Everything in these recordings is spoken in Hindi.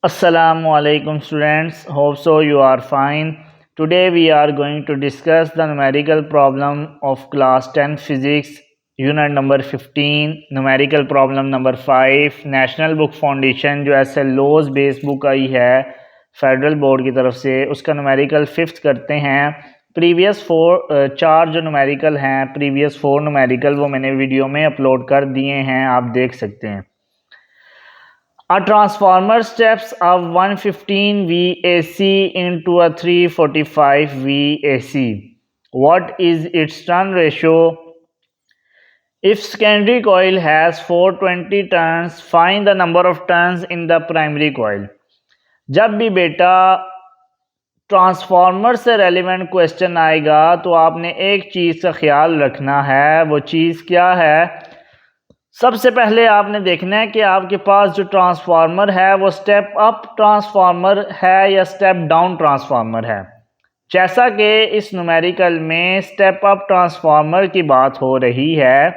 Assalamu alaikum students, hope so you are fine. Today we are going to discuss the numerical problem of class 10 physics unit number 15, numerical problem number 5, National Book Foundation जो ऐसे लोज बेस बुक आई है फेडरल बोर्ड की तरफ से, उसका numerical 5th करते हैं। प्रीवियस चार जो numerical हैं, प्रीवियस 4 numerical वो मैंने वीडियो में अपलोड कर दिए हैं, आप देख सकते हैं। A transformer steps a 115 VAC into a 345 VAC. What is its turn ratio? If secondary coil has 420 turns, find the number of turns in the primary coil. जब भी बेटा ट्रांसफार्मर से रेलिवेंट क्वेश्चन आएगा तो आपने एक चीज़ का ख्याल रखना है। वो चीज़ क्या है? सबसे पहले आपने देखना है कि आपके पास जो ट्रांसफार्मर है वो स्टेप अप ट्रांसफार्मर है या स्टेप डाउन ट्रांसफार्मर है। जैसा कि इस न्यूमेरिकल में स्टेप अप ट्रांसफार्मर की बात हो रही है,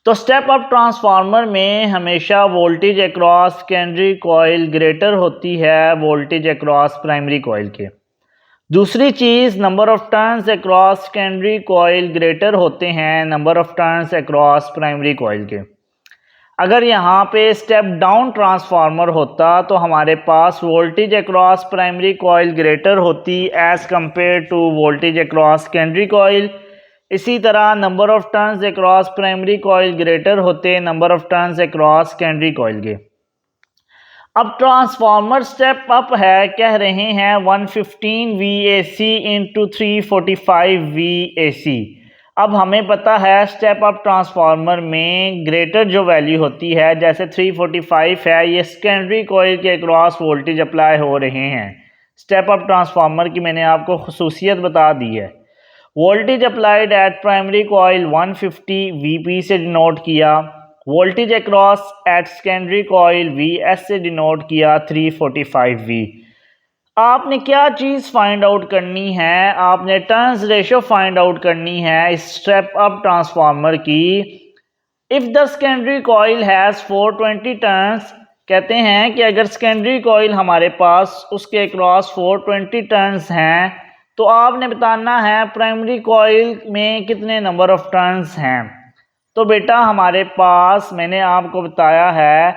तो स्टेप अप ट्रांसफार्मर में हमेशा voltage across secondary coil greater होती है वोल्टेज अक्रॉस प्राइमरी कॉइल के। दूसरी चीज़, number of turns across secondary coil greater होते हैं number of turns across primary coil के। अगर यहाँ पे स्टेप डाउन ट्रांसफार्मर होता तो हमारे पास voltage across primary coil greater होती as compare to voltage across secondary coil. इसी तरह number of turns across primary coil greater होते number of turns across secondary coil के। अब ट्रांसफार्मर स्टेप अप है, कह रहे हैं 115 VAC इंटू 345 VAC। अब हमें पता है स्टेप अप ट्रांसफार्मर में ग्रेटर जो वैल्यू होती है, जैसे 345 है, ये सेकेंडरी कॉइल के अक्रॉस वोल्टेज अप्लाई हो रहे हैं। स्टेप अप ट्रांसफार्मर की मैंने आपको खुसूसियत बता दी है। Voltage applied at primary coil 150 VP से डिनोट किया, voltage across at secondary coil VS से डिनोट किया 345 V। आपने क्या चीज़ फाइंड आउट करनी है? आपने टर्न्स रेशो फाइंड आउट करनी है इस स्टेप अप ट्रांसफार्मर की। If the secondary coil has 420 turns, कहते हैं कि अगर सेकेंडरी कॉइल हमारे पास उसके अक्रॉस 420 टर्न्स हैं तो आपने बताना है प्राइमरी कॉइल में कितने नंबर ऑफ टर्न्स हैं। तो बेटा हमारे पास मैंने आपको बताया है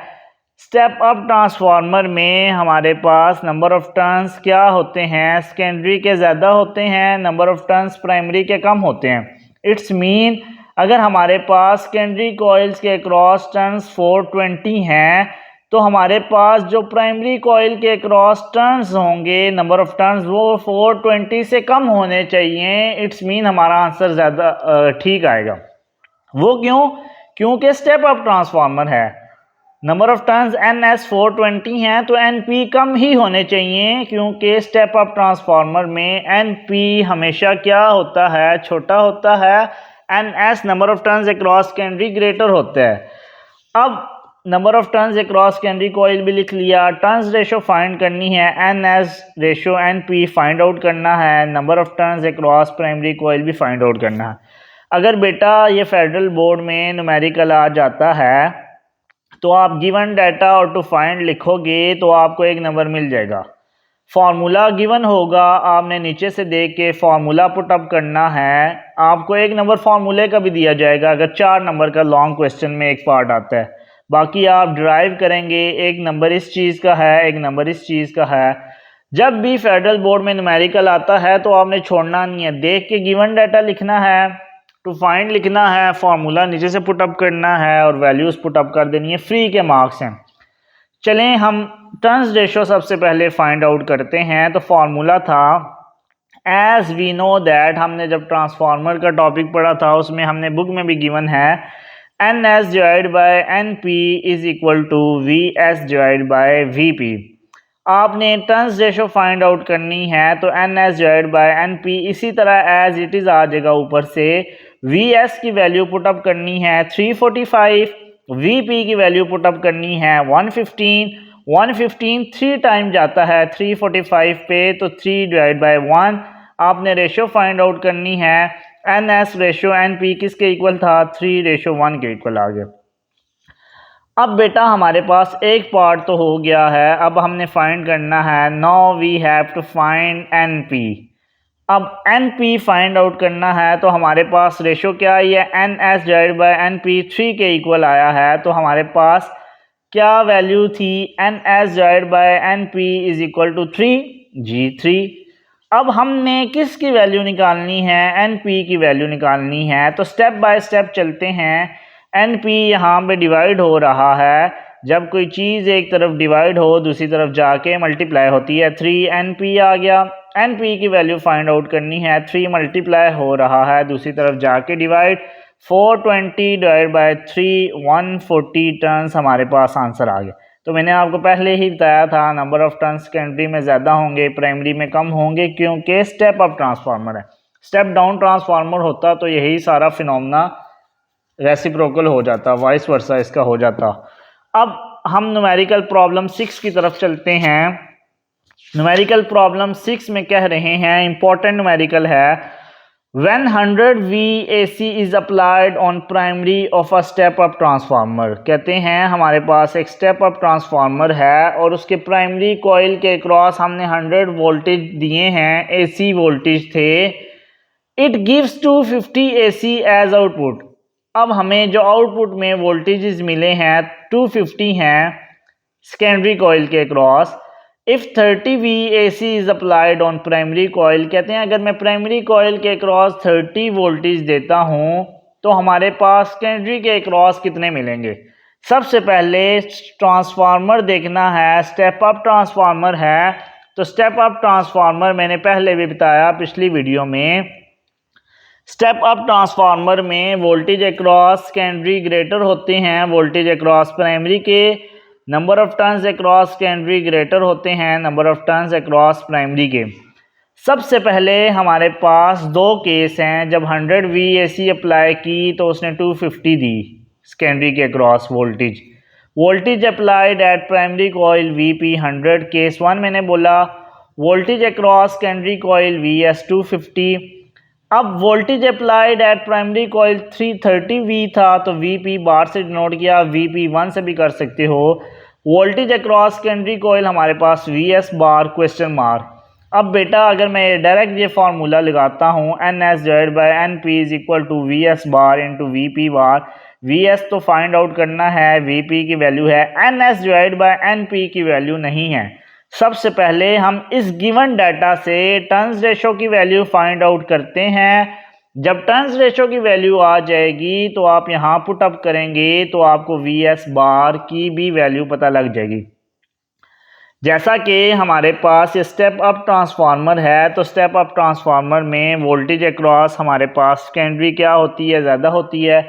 स्टेप अप ट्रांसफार्मर में हमारे पास नंबर ऑफ टर्न्स क्या होते हैं, सेकेंडरी के ज़्यादा होते हैं, नंबर ऑफ टर्न्स प्राइमरी के कम होते हैं। इट्स मीन अगर हमारे पास सेकेंडरी कॉइल्स के क्रॉस टर्न्स 420 हैं तो हमारे पास जो प्राइमरी कॉइल के क्रॉस टर्न्स होंगे नंबर ऑफ टर्न्स वो 420 से कम होने चाहिए। इट्स मीन हमारा आंसर ज़्यादा ठीक आएगा। वो क्यों? क्योंकि स्टेप अप ट्रांसफार्मर है, नंबर ऑफ टर्न्स NS 420 हैं तो NP कम ही होने चाहिए, क्योंकि स्टेप अप ट्रांसफार्मर में NP हमेशा क्या होता है? छोटा होता है। NS number of turns across secondary greater होता है। अब number of turns across secondary coil भी लिख लिया, टर्न्स रेशो फाइंड करनी है, NS ratio NP find out करना है, number of turns across primary coil भी फाइंड आउट करना है। अगर बेटा ये फेडरल बोर्ड में न्यूमेरिकल आ जाता है तो आप गिवन डाटा और टू फाइंड लिखोगे तो आपको एक नंबर मिल जाएगा। फार्मूला गिवन होगा, आपने नीचे से देख के फार्मूला पुट अप करना है, आपको एक नंबर फार्मूले का भी दिया जाएगा अगर 4 नंबर का लॉन्ग क्वेश्चन में एक पार्ट आता है। बाकी आप ड्राइव करेंगे, एक नंबर इस चीज़ का है, एक नंबर इस चीज़ का है। जब भी फेडरल बोर्ड में न्यूमेरिकल आता है तो आपने छोड़ना नहीं है, देख के गिवन डाटा लिखना है, टू फाइंड लिखना है, फार्मूला नीचे से पुट अप करना है और वैल्यूज़ पुट अप कर देनी है। फ्री के मार्क्स हैं। चलें हम टर्न्स रेशो सबसे पहले फाइंड आउट करते हैं। तो फार्मूला था एज वी नो दैट, हमने जब ट्रांसफार्मर का टॉपिक पढ़ा था उसमें हमने बुक में भी गिवन है NS divide by NP is equal to VS divide by VP। आपने टर्न्स रेशो फाइंड आउट करनी है तो NS डिवाइड बाय NP इसी तरह एज इट इज़ आ जाएगा ऊपर से। VS की वैल्यू पुटअप करनी है 345, VP की वैल्यू पुटअप करनी है 115। 115 3 टाइम जाता है 345 पे, तो 3 डिवाइड बाय 1। आपने रेशो फाइंड आउट करनी है, NS रेशो NP किसके इक्वल था? 3:1 के इक्वल आ गया। अब बेटा हमारे पास एक पार्ट तो हो गया है, अब हमने फाइंड करना है। Now we have to find N P. अब एन पी फाइंड आउट करना है तो हमारे पास रेशो क्या है, ये N S divide by N P 3 के इक्वल आया है। तो हमारे पास क्या वैल्यू थी, N S divide by N P is equal to 3 जी 3। अब हमने किसकी वैल्यू निकालनी है, एन पी की वैल्यू निकालनी है। तो स्टेप बाय स्टेप चलते हैं। एन पी यहाँ पे डिवाइड हो रहा है, जब कोई चीज़ एक तरफ डिवाइड हो दूसरी तरफ जाके मल्टीप्लाई होती है। 3 एन पी आ गया। एन पी की वैल्यू फाइंड आउट करनी है। 3 मल्टीप्लाई हो रहा है दूसरी तरफ जाके डिवाइड। 420 डिवाइड बाई 3 140 टर्न्स हमारे पास आंसर आ गया। तो मैंने आपको पहले ही बताया था नंबर ऑफ टर्न्स सेकेंडरी में ज़्यादा होंगे, प्राइमरी में कम होंगे, क्योंकि स्टेप अप ट्रांसफार्मर है। स्टेप डाउन ट्रांसफार्मर होता तो यही सारा फिनोमेना रेसिप्रोकल हो जाता, वाइस वर्सा इसका हो जाता। अब हम न्यूमेरिकल प्रॉब्लम 6 की तरफ चलते हैं। न्यूमेरिकल प्रॉब्लम 6 में कह रहे हैं, इंपॉर्टेंट न्यूमेरिकल है, When 100 VAC is applied on primary of a step up transformer। कहते हैं हमारे पास एक स्टेप अप ट्रांसफार्मर है और उसके प्राइमरी कॉइल के क्रॉस हमने 100 वोल्टेज दिए हैं, AC वोल्टेज थे। It gives 250 AC as output. अब हमें जो आउटपुट में वोल्टेजेस मिले हैं 250 हैं सेकेंडरी कॉइल के cross. If 30 VAC is applied on primary coil, कहते हैं अगर मैं प्राइमरी कॉइल के क्रॉस 30 वोल्टेज देता हूं तो हमारे पास सेकेंडरी के क्रॉस कितने मिलेंगे। सबसे पहले ट्रांसफार्मर देखना है, स्टेप अप ट्रांसफार्मर है। तो स्टेप अप ट्रांसफार्मर मैंने पहले भी बताया पिछली वीडियो में, स्टेप अप ट्रांसफार्मर में वोल्टेज अक्रॉस सेकेंडरी ग्रेटर होते हैं वोल्टेज अक्रॉस प्राइमरी के। Number of turns across secondary greater होते हैं number of turns across primary के। सबसे पहले हमारे पास दो केस हैं, जब 100 VAC अप्लाई की तो उसने 250 दी सेकेंडरी के across voltage. Voltage applied at primary coil VP 100। Case 1 मैंने बोला voltage across secondary coil VS 250। अब voltage applied at primary coil 330 V था तो VP बार से डिनोट किया, VP 1 से भी कर सकते हो। वोल्टेज अक्रॉस सेकेंडरी कॉइल हमारे पास VS बार क्वेश्चन मार्क। अब बेटा अगर मैं डायरेक्ट ये फार्मूला लगाता हूँ NS divide by NP is equal to VS bar into VP bar. VS तो फाइंड आउट करना है, VP की वैल्यू है, NS डिवाइड बाई NP की वैल्यू नहीं है। सबसे पहले हम इस गिवन डाटा से टर्न्स रेशो की वैल्यू फाइंड आउट करते हैं। जब टर्न्स रेशो की वैल्यू आ जाएगी तो आप यहाँ पुट अप करेंगे तो आपको VS बार की भी वैल्यू पता लग जाएगी। जैसा कि हमारे पास ये स्टेप अप ट्रांसफार्मर है तो स्टेप अप ट्रांसफार्मर में वोल्टेज अक्रॉस हमारे पास सेकेंडरी क्या होती है, ज़्यादा होती है।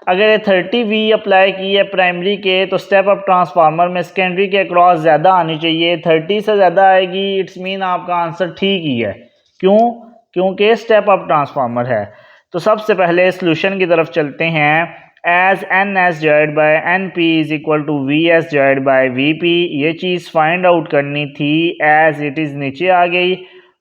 अगर ये 30 V अप्लाई की है प्राइमरी के तो स्टेप अप ट्रांसफार्मर में सेकेंडरी के अक्रॉस ज़्यादा आनी चाहिए। 30 से ज़्यादा आएगी, इट्स मीन आपका आंसर ठीक ही है। क्यों? क्योंकि स्टेप अप ट्रांसफार्मर है। तो सबसे पहले सोल्यूशन की तरफ चलते हैं। As NS divide by NP is equal to VS divide by VP, ये चीज़ फाइंड आउट करनी थी। एज इट इज़ नीचे आ गई।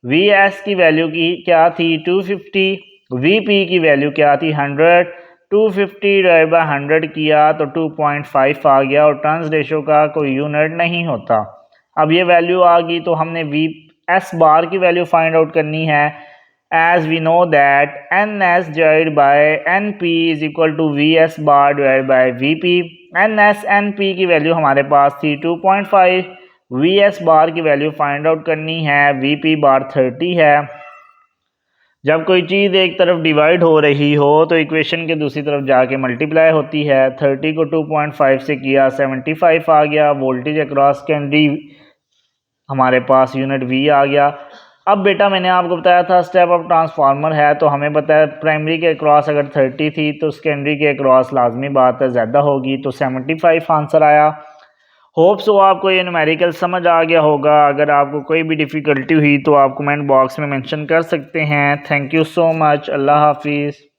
VS की वैल्यू की क्या थी 250, VP की वैल्यू क्या थी 100। 250 डिवाइड बाई 100 किया तो 2.5 आ गया और टर्न्स रेशो का कोई यूनिट नहीं होता। अब ये वैल्यू आ गई तो हमने VS बार की वैल्यू फाइंड आउट करनी है। as we know that NS divided by NP is equal to VS bar divided by VP। NS NP की वैल्यू हमारे पास थी 2.5, VS बार की वैल्यू फाइंड आउट करनी है, VP बार 30 है। जब कोई चीज़ एक तरफ डिवाइड हो रही हो तो इक्वेशन के दूसरी तरफ जाके मल्टीप्लाई होती है। 30 को 2.5 से किया 75 आ गया। वोल्टेज अक्रॉस सेकेंडरी हमारे पास यूनिट V आ गया। अब बेटा मैंने आपको बताया था स्टेप अप ट्रांसफार्मर है तो हमें पता है प्राइमरी के क्रॉस अगर 30 थी तो सेकेंडरी के क्रॉस लाजमी बात है ज़्यादा होगी, तो 75 आंसर आया। होप्स हो आपको ये न्यूमेरिकल समझ आ गया होगा। अगर आपको कोई भी डिफ़िकल्टी हुई तो आप कमेंट बॉक्स में मेंशन कर सकते हैं। Thank you so much. अल्लाह हाफिज़।